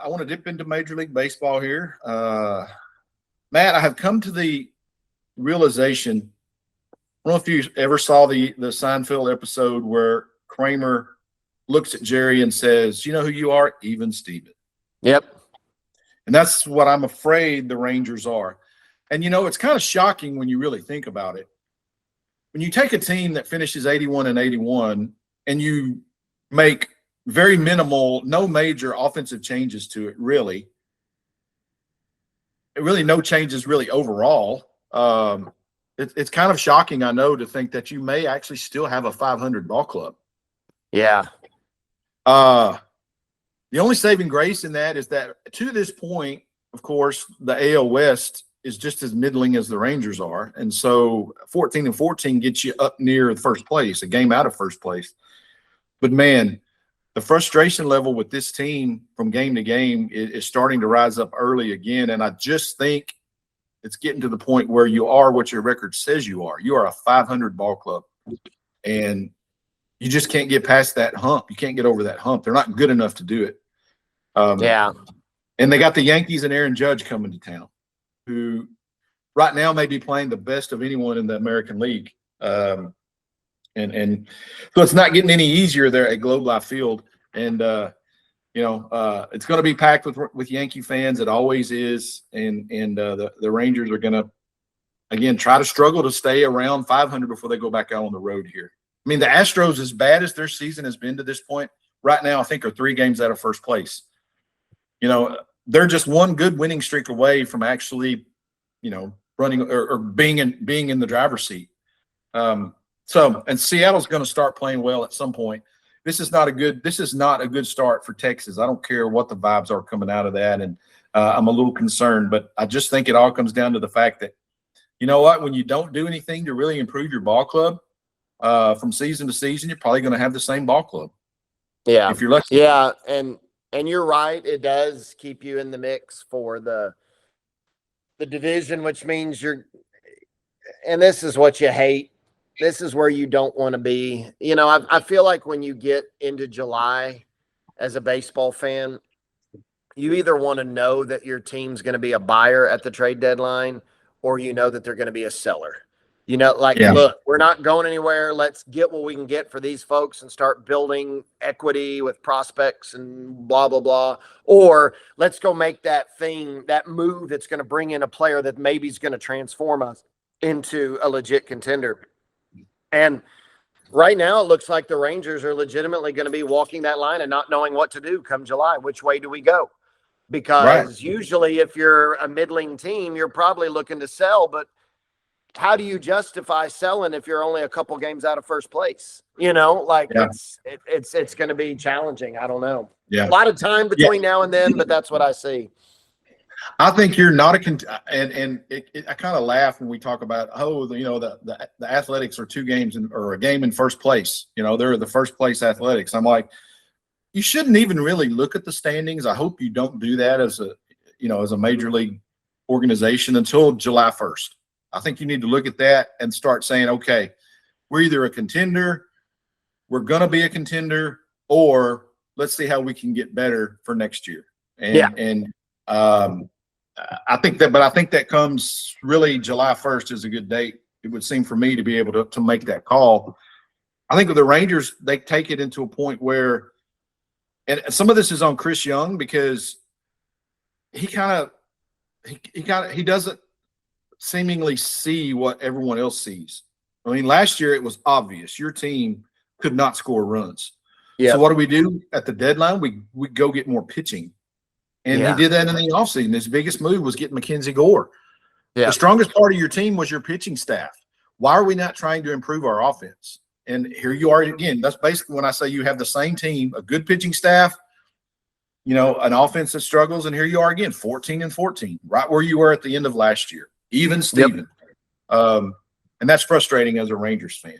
I want to dip into Major League Baseball here. Matt, I have come to the realization. I don't know if you ever saw the Seinfeld episode where Kramer looks at Jerry and says, "You know who you are? Even Steven." Yep. And that's what I'm afraid the Rangers are. And, it's kind of shocking when you really think about it. When you take a team that finishes 81-81 and you make very minimal, no major offensive changes to it, really no changes really overall. It's kind of shocking, I know, to think that you may actually still have a 500 ball club. Yeah. The only saving grace in that is that to this point, of course, the AL West is just as middling as the Rangers are. And so 14-14 gets you up near first place, a game out of first place. But, man, the frustration level with this team from game to game is starting to rise up early again. And I just think it's getting to the point where you are what your record says you are. You are a 500 ball club. And you just can't get past that hump. You can't get over that hump. They're not good enough to do it. Yeah. And they got the Yankees and Aaron Judge coming to town, who right now may be playing the best of anyone in the American League. And so it's not getting any easier there at Globe Life Field. And, it's going to be packed with Yankee fans. It always is. And the Rangers are going to, again, try to struggle to stay around 500 before they go back out on the road here. I mean, the Astros, as bad as their season has been to this point, right now I think are 3 games out of first place. They're just one good winning streak away from actually, running or being in the driver's seat. And Seattle's going to start playing well at some point. This is not a good start for Texas. I don't care what the vibes are coming out of that, and I'm a little concerned. But I just think it all comes down to the fact that, you know what, when you don't do anything to really improve your ball club, from season to season, you're probably going to have the same ball club. Yeah. If you're lucky. Yeah. And you're right. It does keep you in the mix for the division, which means and this is what you hate. This is where you don't want to be. I feel like when you get into July as a baseball fan, you either want to know that your team's going to be a buyer at the trade deadline, or that they're going to be a seller. Look, we're not going anywhere. Let's get what we can get for these folks and start building equity with prospects and blah, blah, blah. Or let's go make that move that's going to bring in a player that maybe is going to transform us into a legit contender. And right now it looks like the Rangers are legitimately going to be walking that line and not knowing what to do come July. Which way do we go? Because usually if you're a middling team, you're probably looking to sell, but how do you justify selling if you're only a couple games out of first place? It's going to be challenging. I don't know. Yeah. A lot of time between now and then, but that's what I see. I think you're not I kind of laugh when we talk about, the Athletics are 2 games or a game in first place. They're the first place Athletics. I'm like, you shouldn't even really look at the standings. I hope you don't do that as a major league organization until July 1st. I think you need to look at that and start saying, okay, we're either a contender, we're going to be a contender, or let's see how we can get better for next year. I think that comes really July 1st is a good date. It would seem for me to be able to make that call. I think with the Rangers, they take it into a point where, and some of this is on Chris Young because he doesn't seemingly see what everyone else sees. I mean, last year it was obvious your team could not score runs. Yeah. So what do? At the deadline? We go get more pitching. And he did that in the offseason. His biggest move was getting Mackenzie Gore. Yeah. The strongest part of your team was your pitching staff. Why are we not trying to improve our offense? And here you are again. That's basically when I say you have the same team, a good pitching staff, an offense that struggles, and here you are again, 14-14, right where you were at the end of last year. Even Steven. Yep. And that's frustrating as a Rangers fan.